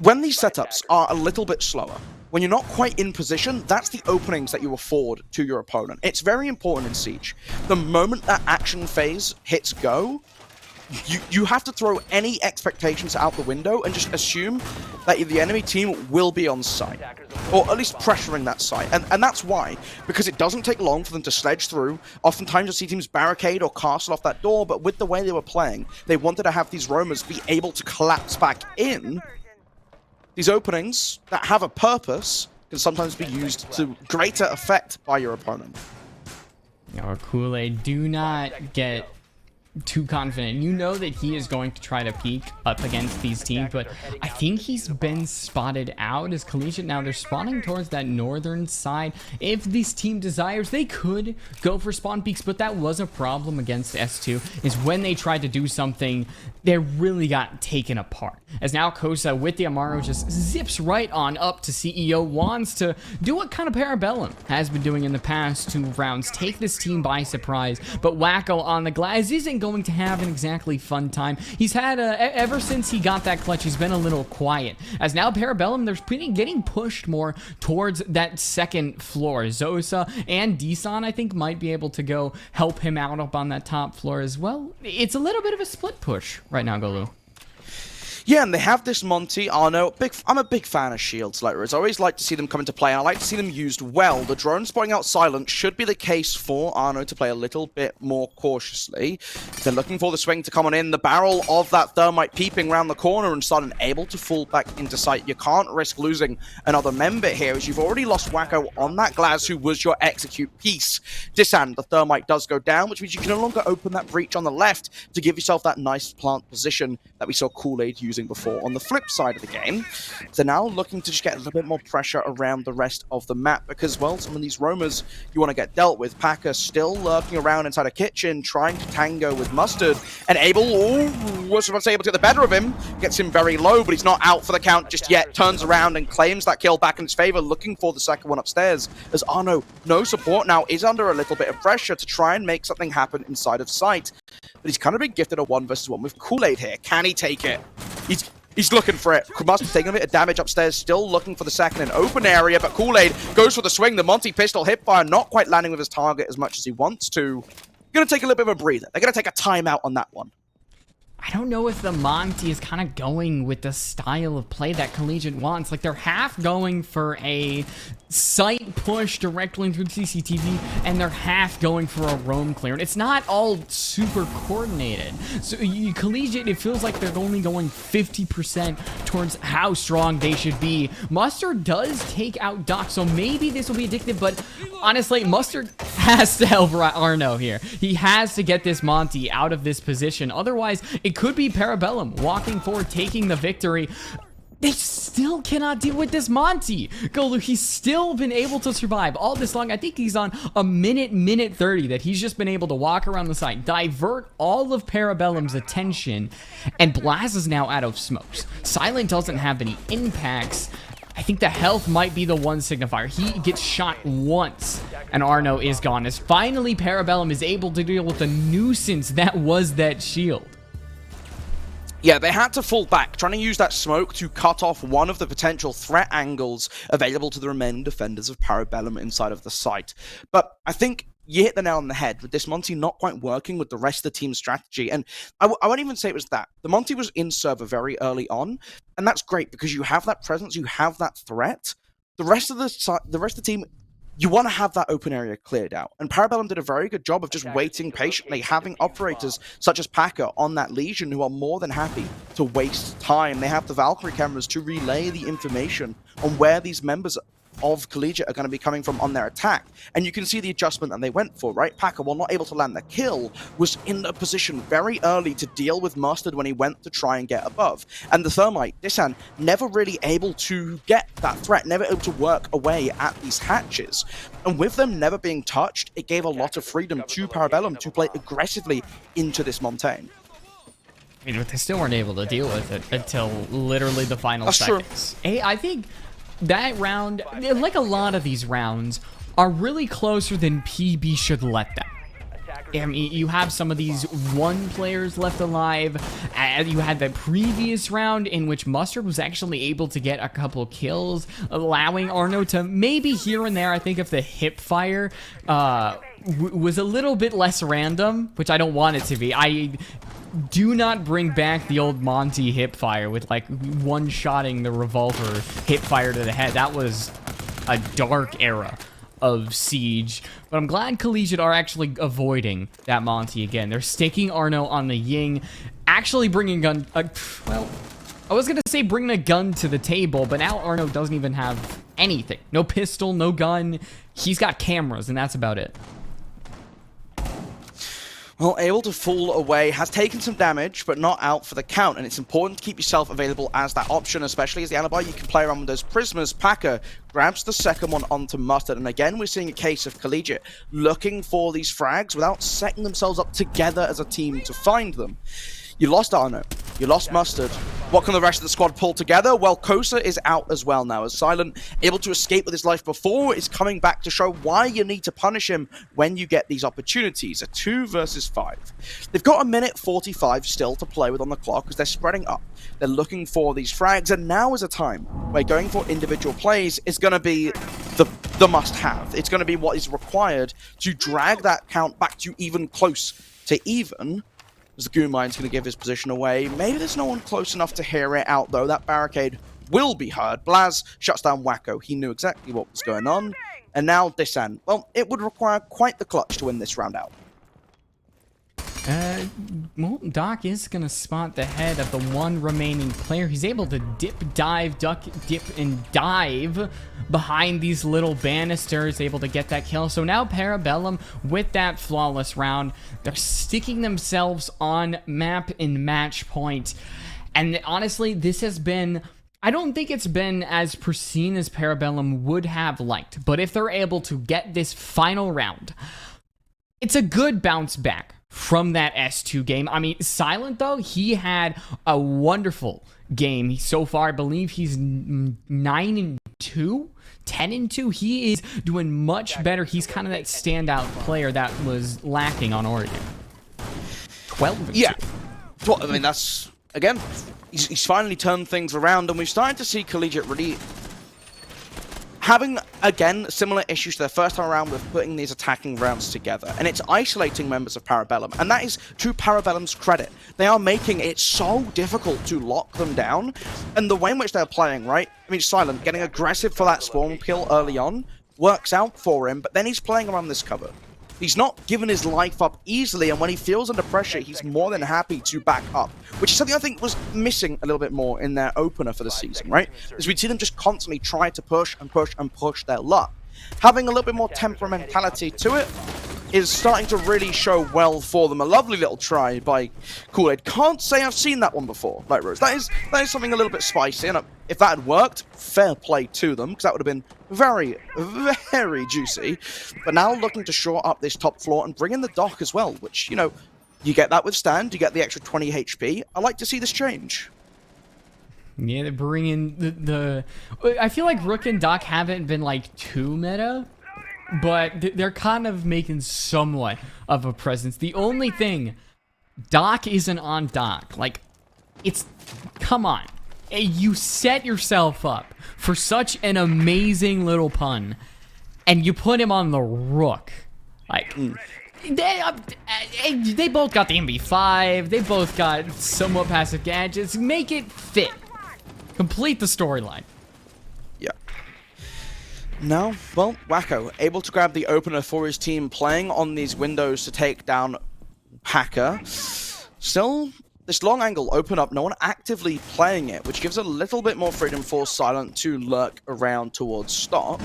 When these setups are a little bit slower, when you're not quite in position, that's the openings that you afford to your opponent. It's very important in Siege. The moment that action phase hits go, you have to throw any expectations out the window and just assume that the enemy team will be on site, or at least pressuring that site. And that's why, because it doesn't take long for them to sledge through. Oftentimes you'll see teams barricade or castle off that door, but with the way they were playing, they wanted to have these roamers be able to collapse back in. These openings that have a purpose can sometimes be used to greater effect by your opponent. Or Kool-Aid, do not get too confident. You know that he is going to try to peek up against these teams, but I think he's been spotted out as Collegiate. Now they're spawning towards that northern side. If this team desires, they could go for spawn peeks, but that was a problem against S2, is when they tried to do something, they really got taken apart. As now Kosa with the Amaro just zips right on up to CEO, wants to do what kind of Parabellum has been doing in the past 2 rounds, take this team by surprise, but Wacko on the glass isn't going to have an exactly fun time. He's had, ever since he got that clutch, he's been a little quiet. As now Parabellum, they're getting pushed more towards that second floor. Zosa and Deson, I think, might be able to go help him out up on that top floor as well. It's a little bit of a split push right now, Golu. Yeah, and they have this Monty, Arno. I'm a big fan of shields, like Riz. I always like to see them come into play, and I like to see them used well. The drone spotting out silent should be the case for Arno to play a little bit more cautiously. They're looking for the swing to come on in. The barrel of that thermite peeping around the corner, and sudden able to fall back into sight. You can't risk losing another member here, as you've already lost Wacko on that glass, who was your execute piece. Disand, the thermite does go down, which means you can no longer open that breach on the left to give yourself that nice plant position that we saw Kool-Aid use before. On the flip side of the game, they're now looking to just get a little bit more pressure around the rest of the map, because, well, some of these roamers you want to get dealt with. Packer still lurking around inside a kitchen, trying to tango with Mustard, and able, was able to get the better of him, gets him very low, but he's not out for the count just yet, turns around and claims that kill back in his favor, looking for the second one upstairs, as Arno, no support now, is under a little bit of pressure to try and make something happen inside of sight. But he's kind of been gifted a 1 versus 1 with Kool-Aid here. Can he take it? He's looking for it. Mustard taking a bit of damage upstairs, still looking for the second in open area, but Kool-Aid goes for the swing. The Monty pistol hipfire, not quite landing with his target as much as he wants to. Gonna take a little bit of a breather. They're gonna take a timeout on that one. I don't know if the Monty is kind of going with the style of play that Collegiate wants. Like, they're half going for a sight push directly through CCTV, and they're half going for a roam clear. And it's not all super coordinated. So Collegiate, it feels like they're only going 50% towards how strong they should be. Mustard does take out Doc, so maybe this will be addictive, but honestly, Mustard has to help Arno here. He has to get this Monty out of this position. Otherwise, it could be Parabellum walking forward, taking the victory. They still cannot deal with this Monty. Golu, he's still been able to survive all this long. I think he's on a minute 30 that he's just been able to walk around the site, divert all of Parabellum's attention, and Blast is now out of smokes. Silent doesn't have any impacts. I think the health might be the one signifier. He gets shot once, and Arno is gone. As finally Parabellum is able to deal with the nuisance that was that shield. Yeah, they had to fall back, trying to use that smoke to cut off one of the potential threat angles available to the remaining defenders of Parabellum inside of the site. But I think you hit the nail on the head with this Monty not quite working with the rest of the team's strategy. And I won't even say it was that. The Monty was in server very early on, and that's great because you have that presence, you have that threat. The rest of the team, you want to have that open area cleared out. And Parabellum did a very good job of just waiting patiently, having operators such as Packer on that Legion who are more than happy to waste time. They have the Valkyrie cameras to relay the information on where these members of Collegiate are going to be coming from on their attack. And you can see the adjustment that they went for, right? Packer, while not able to land the kill, was in a position very early to deal with Mustard when he went to try and get above. And the Thermite, Disan, never really able to get that threat, never able to work away at these hatches. And with them never being touched, it gave a lot of freedom to Parabellum to play aggressively into this Montaigne. I mean, but they still weren't able to deal with it until literally the final seconds. True. I think that round, like a lot of these rounds, are really closer than PB should let them. I mean, you have some of these one players left alive. You had the previous round in which Mustard was actually able to get a couple kills, allowing Arno to maybe here and there, I think if the hip fire was a little bit less random, which I don't want it to be. I do not bring back the old Monty hip fire with like one-shotting the revolver hip fire to the head. That was a dark era of Siege, but I'm glad Collegiate are actually avoiding that Monty again. They're staking Arno on the Ying, actually bringing gun. Well, I was gonna say bring a gun to the table, but now Arno doesn't even have anything. No pistol, no gun. He's got cameras, and that's about it. Well, able to fall away, has taken some damage, but not out for the count, and it's important to keep yourself available as that option, especially as the alibi. You can play around with those prisoners. Packer grabs the second one onto Mustard, and again, we're seeing a case of Collegiate looking for these frags without setting themselves up together as a team to find them. You lost Arno, you lost Mustard. What can the rest of the squad pull together? Well, Kosa is out as well now, as Silent, able to escape with his life before, is coming back to show why you need to punish him when you get these opportunities. A 2 versus 5. They've got 1:45 still to play with on the clock as they're spreading up. They're looking for these frags, and now is a time where going for individual plays is going to be the must-have. It's going to be what is required to drag that count back to even close to even. As the Goon Mine's going to give his position away. Maybe there's no one close enough to hear it out, though. That barricade will be heard. Blaz shuts down Wacko. He knew exactly what was going on. And now Disan. Well, it would require quite the clutch to win this round out. Well, Doc is going to spot the head of the one remaining player. He's able to dip, dive, duck, dip, and dive behind these little banisters, able to get that kill. So now Parabellum, with that flawless round, they're sticking themselves on map and match point. And honestly, this has been... I don't think it's been as pristine as Parabellum would have liked. But if they're able to get this final round, it's a good bounce back from that S2 game. I mean, Silent, though, he had a wonderful game so far. I believe he's 9-2, 10-2. He is doing much better. He's kind of that standout player that was lacking on Oregon. 12-2. Yeah. Well, I mean, that's, again, he's finally turned things around, and we've started to see Collegiate really having, again, similar issues to their first time around with putting these attacking rounds together. And it's isolating members of Parabellum. And that is to Parabellum's credit. They are making it so difficult to lock them down. And the way in which they're playing, right? I mean, Silent getting aggressive for that spawn kill early on works out for him, but then he's playing around this cover. He's not given his life up easily, and when he feels under pressure, he's more than happy to back up, which is something I think was missing a little bit more in their opener for the season, right? As we'd see them just constantly try to push and push and push their luck. Having a little bit more temperamentality to it is starting to really show well for them. A lovely little try by Kool-Aid. Can't say I've seen that one before, like Rose. That is something a little bit spicy, and if that had worked, fair play to them, because that would have been very, very juicy. But now looking to shore up this top floor and bring in the dock as well, which, you know, you get that with Stand, you get the extra 20 HP. I like to see this change. Yeah, they're bringing the I feel like Rook and Doc haven't been like too meta, but they're kind of making somewhat of a presence. The only thing, Doc isn't on Doc. Like, come on. You set yourself up for such an amazing little pun, and you put him on the Rook. Like, they both got the MB5. They both got somewhat passive gadgets. Make it fit. Complete the storyline. Yeah. Now, well, Wacko, able to grab the opener for his team, playing on these windows to take down Hacker. Still, this long angle open up, no one actively playing it, which gives a little bit more freedom for Silent to lurk around towards Stock.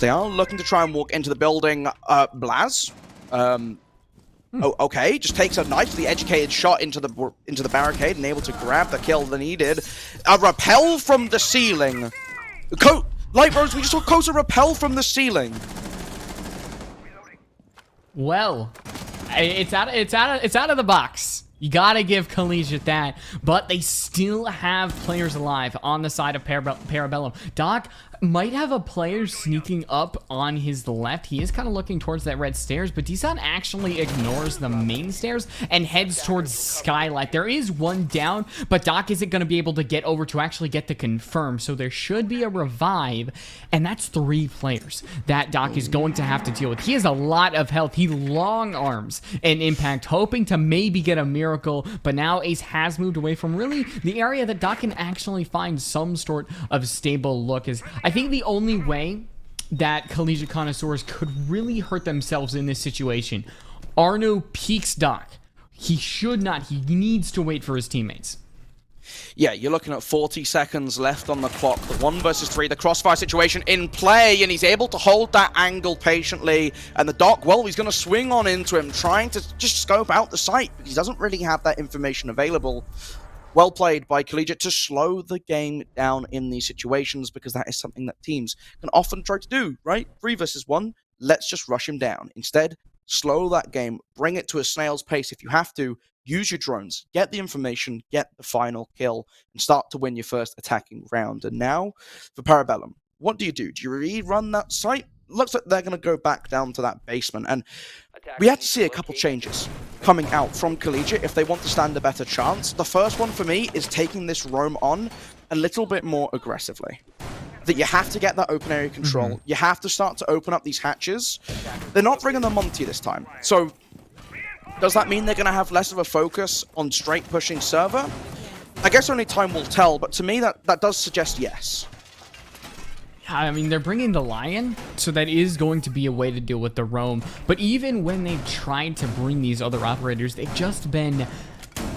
They are looking to try and walk into the building. Blaz, okay, just takes a nicely educated shot into the barricade and able to grab the kill that needed. A rappel from the ceiling. Light Rose, we just saw Kosa rappel from the ceiling. Well, it's out of the box. You gotta give Collegiate that, but they still have players alive on the side of Parabellum. Doc might have a player sneaking up on his left. He is kind of looking towards that red stairs, but Desan actually ignores the main stairs and heads towards Skylight. There is one down, but Doc isn't going to be able to get over to actually get the confirm, so there should be a revive, and that's 3 players that Doc is going to have to deal with. He has a lot of health. He long arms an Impact, hoping to maybe get a miracle, but now Ace has moved away from really the area that Doc can actually find some sort of stable look. I think the only way that Collegiate Connoisseurs could really hurt themselves in this situation, Arno peeks Doc. He should not. He needs to wait for his teammates. Yeah, you're looking at 40 seconds left on the clock. The 1 versus 3, the crossfire situation in play, and he's able to hold that angle patiently. And the Doc, well, he's going to swing on into him, trying to just scope out the site, but he doesn't really have that information available. Well played by Collegiate to slow the game down in these situations, because that is something that teams can often try to do, right? 3 versus 1, let's just rush him down. Instead, slow that game, bring it to a snail's pace if you have to, use your drones, get the information, get the final kill, and start to win your first attacking round. And now, for Parabellum, what do? Do you rerun that site? Looks like they're going to go back down to that basement, and we have to see a couple changes coming out from Collegiate if they want to stand a better chance. The first one for me is taking this roam on a little bit more aggressively. That you have to get that open area control. You have to start to open up these hatches. They're not bringing the Monty this time. So, does that mean they're going to have less of a focus on straight pushing server? I guess only time will tell, but to me that does suggest yes. I mean, they're bringing the Lion, so that is going to be a way to deal with the roam. But even when they've tried to bring these other operators, they've just been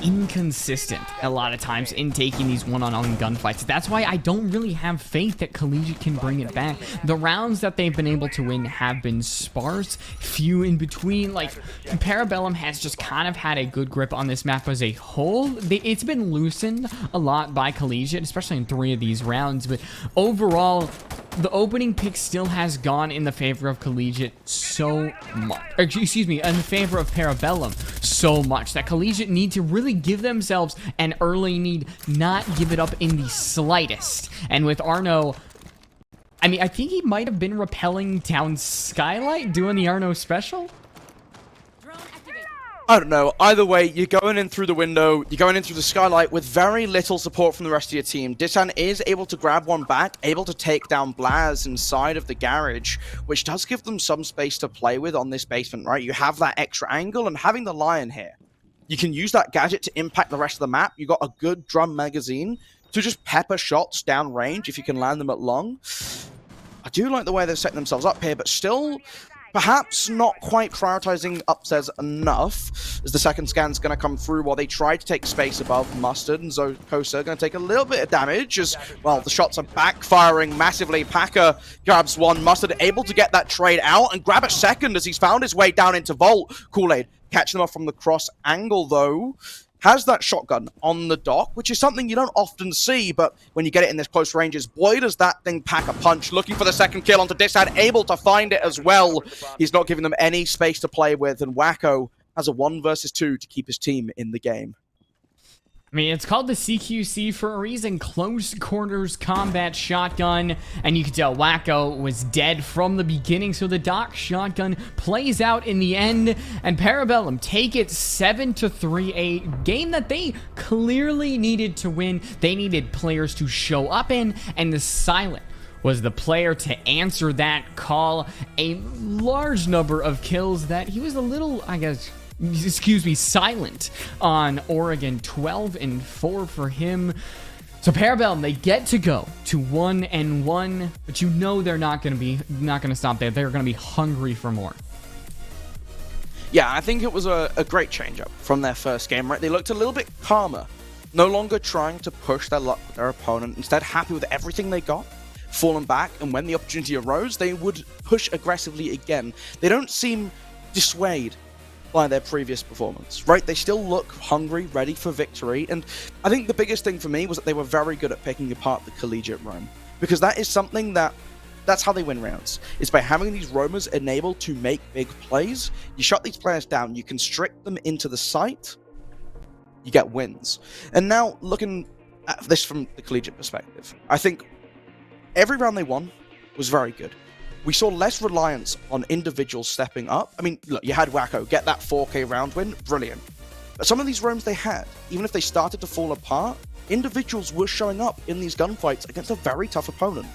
inconsistent a lot of times in taking these one-on-one gunfights. That's why I don't really have faith that Collegiate can bring it back. The rounds that they've been able to win have been sparse, few in between. Like, Parabellum has just kind of had a good grip on this map as a whole. It's been loosened a lot by Collegiate, especially in 3 of these rounds, but overall, the opening pick still has gone in the favor of Collegiate so much. Excuse me, in the favor of Parabellum so much that Collegiate need to really give themselves an early need, not give it up in the slightest. And with Arno, I mean, I think he might have been rappelling down Skylight, doing the Arno special. I don't know. Either way, you're going in through the window, you're going in through the Skylight with very little support from the rest of your team. Disan is able to grab one back, able to take down Blaz inside of the garage, which does give them some space to play with on this basement, right? You have that extra angle, and having the Lion here, you can use that gadget to impact the rest of the map. You got a good drum magazine to just pepper shots down range if you can land them at long. I do like the way they're setting themselves up here, but still perhaps not quite prioritizing upstairs enough, as the second scan's going to come through while they try to take space above Mustard, and Zokosa going to take a little bit of damage as, well, the shots are backfiring massively. Packer grabs one, Mustard able to get that trade out and grab a second as he's found his way down into Vault. Kool-Aid catching them off from the cross angle, though. Has that shotgun on the Doc, which is something you don't often see, but when you get it in this close ranges, boy, does that thing pack a punch. Looking for the second kill onto Dishad, able to find it as well. He's not giving them any space to play with, and Wacko has a 1 versus 2 to keep his team in the game. I mean, it's called the CQC for a reason, Close Quarters Combat Shotgun, and you can tell Wacko was dead from the beginning, so the Doc Shotgun plays out in the end, and Parabellum take it 7-3, a game that they clearly needed to win. They needed players to show up in, and the Silent was the player to answer that call. A large number of kills that he was a little, I guess, silent on Oregon. 12-4 for him. So Parabellum, they get to go to 1-1, but you know they're not going to stop there. They're going to be hungry for more. Yeah, I think it was a great change-up from their first game, right? They looked a little bit calmer, no longer trying to push their luck with their opponent, instead happy with everything they got, falling back, and when the opportunity arose, they would push aggressively again. They don't seem dissuaded by their previous performance, right? They still look hungry, ready for victory, and I think the biggest thing for me was that they were very good at picking apart the Collegiate roam, because that is something that's how they win rounds. It's by having these roamers enabled to make big plays. You shut these players down, you constrict them into the site, you get wins. And now, looking at this from the Collegiate perspective, I think every round they won was very good. We saw less reliance on individuals stepping up. I mean, look, you had Wacko get that 4K round win, brilliant. But some of these roams they had, even if they started to fall apart, individuals were showing up in these gunfights against a very tough opponent.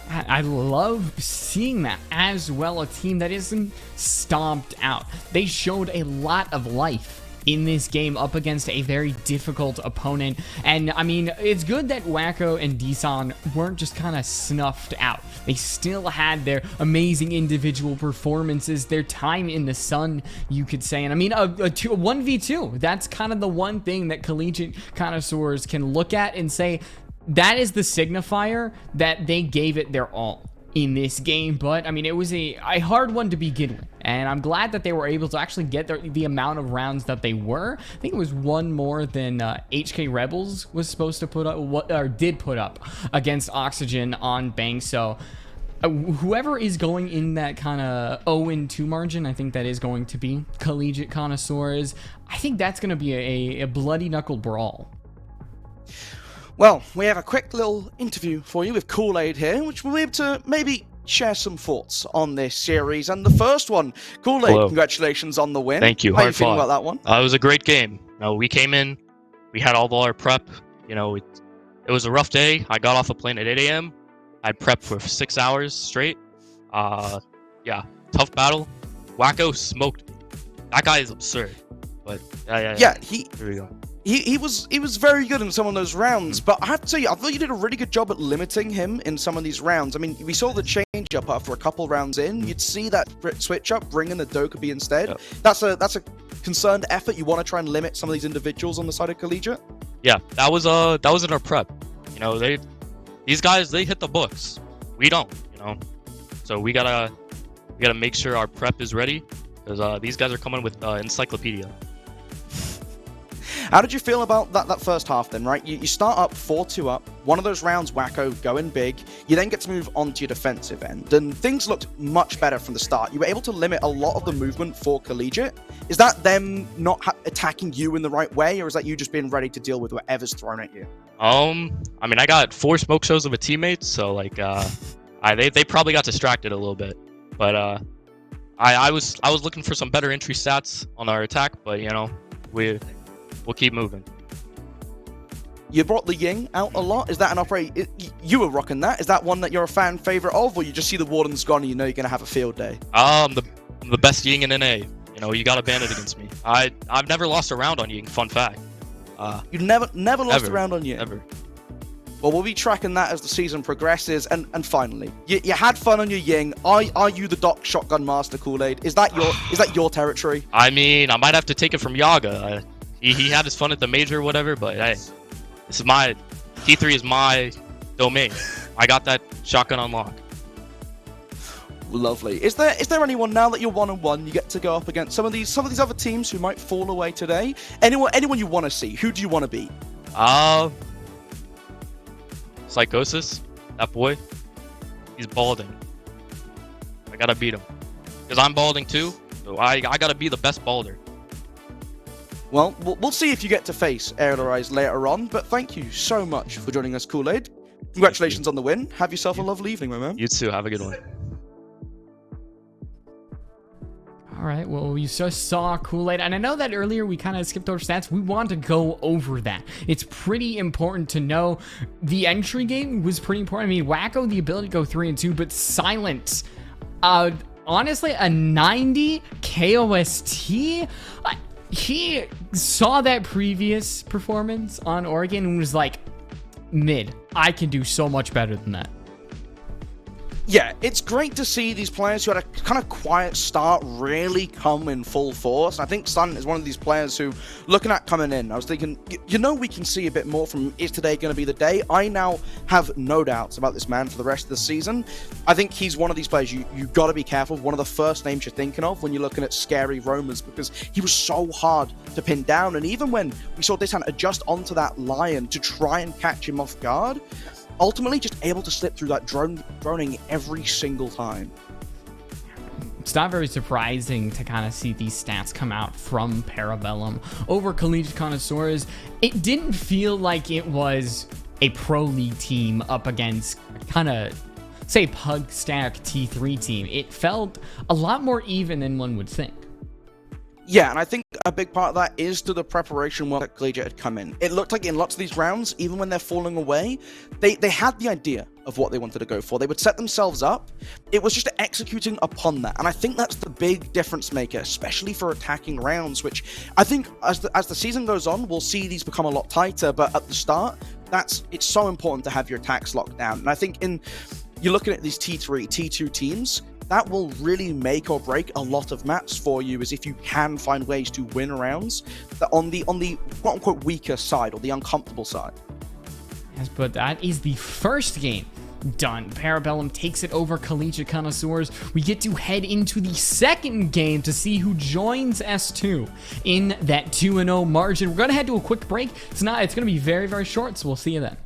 I love seeing that as well, a team that isn't stomped out. They showed a lot of life in this game up against a very difficult opponent. And I mean, it's good that Wacko and Deson weren't just kind of snuffed out. They still had their amazing individual performances, their time in the sun, you could say. And I mean, a 1v2, that's kind of the one thing that Collegiate connoisseurs can look at and say, that is the signifier that they gave it their all in this game. But I mean, it was a hard one to begin with, and I'm glad that they were able to actually get the amount of rounds that they were. I think it was one more than HK Rebels was supposed to put up, or did put up against Oxygen on Bang. So whoever is going in that kind of 0-2 margin, I think that is going to be Collegiate connoisseurs. I think that's going to be a bloody knuckle brawl. Well, we have a quick little interview for you with Kool-Aid here, which we'll be able to maybe share some thoughts on this series. And the first one, Kool-Aid, Hello. Congratulations on the win. Thank you. How are you Hard feeling fought. about that one? It was a great game. We came in, we had all our prep. It was a rough day. I got off a plane at 8 a.m. I prepped for 6 hours straight. Yeah, tough battle. Wacko smoked me. That guy is absurd. But Yeah, here we go. He was very good in some of those rounds, but I have to tell you, I thought you did a really good job at limiting him in some of these rounds. I mean, we saw the change up after a couple rounds in. You'd see that switch up, bring in the Dokkaebi instead. Yep. That's a concerned effort. You want to try and limit some of these individuals on the side of Collegiate. Yeah, that was in our prep. These guys, they hit the books. We don't. So we gotta make sure our prep is ready, because these guys are coming with encyclopedia. How did you feel about that first half then, right? You start up 4-2 up, one of those rounds Wacko going big, you then get to move on to your defensive end, and things looked much better from the start. You were able to limit a lot of the movement for Collegiate. Is that them not attacking you in the right way, or is that you just being ready to deal with whatever's thrown at you? I mean, I got 4 smoke shows of a teammate, so they probably got distracted a little bit, but I was looking for some better entry stats on our attack, but we'll keep moving. You brought the Ying out a lot. Is that an operate? You were rocking that. Is that one that you're a fan favorite of, or you just see the Warden's gone and you know you're gonna have a field day? The best Ying in NA. You got to ban it against me. I've never lost a round on Ying. Fun fact. You never lost a round on Ying. Ever. Well, we'll be tracking that as the season progresses. And finally, you had fun on your Ying. Are you the Doc Shotgun Master, Kool-Aid? Is that your territory? I mean, I might have to take it from Yaga. He had his fun at the major or whatever, but hey, this is my T3 is my domain. I got that shotgun on lock. Lovely. Is there anyone now that you're 1-1, you get to go up against some of these other teams who might fall away today? Anyone you want to see? Who do you want to beat? Psychosis, that boy, he's balding. I gotta beat him because I'm balding too, so I gotta be the best balder. Well, we'll see if you get to face Aerial Rise later on, but thank you so much for joining us, Kool-Aid. Congratulations on the win. Have yourself a lovely evening, my man. You too. Have a good one. All right, well, you just saw Kool-Aid, and I know that earlier we kind of skipped over stats. We want to go over that. It's pretty important to know. The entry game was pretty important. I mean, Wacko, the ability to go 3-2, but Silent, honestly, a 90 KOST. He saw that previous performance on Oregon and was like, mid, I can do so much better than that. Yeah, it's great to see these players who had a kind of quiet start really come in full force. I think Silent is one of these players who, looking at coming in, I was thinking, you know, we can see a bit more from him. Is today going to be the day? I now have no doubts about this man for the rest of the season. I think he's one of these players you got to be careful. One of the first names you're thinking of when you're looking at scary roamers, because he was so hard to pin down. And even when we saw this hand adjust onto that lion to try and catch him off guard, ultimately just able to slip through that droning every single time. It's not very surprising to kind of see these stats come out from Parabellum over Collegiate Connoisseurs. It didn't feel like it was a pro league team up against kind of, say, Pug Stack T3 team. It felt a lot more even than one would think. Yeah, and I think a big part of that is to the preparation work that Collegiate had come in. It looked like in lots of these rounds, even when they're falling away, they had the idea of what they wanted to go for. They would set themselves up. It was just executing upon that. And I think that's the big difference maker, especially for attacking rounds, which I think as the season goes on, we'll see these become a lot tighter. But at the start, it's so important to have your attacks locked down. And I think you're looking at these T3, T2 teams, that will really make or break a lot of maps for you, is if you can find ways to win rounds that on the quote-unquote weaker side or the uncomfortable side. Yes, but that is the first game done. Parabellum takes it over Collegiate Connoisseurs. We get to head into the second game to see who joins S2 in that 2-0 margin. We're going to head to a quick break. It's going to be very, very short, so we'll see you then.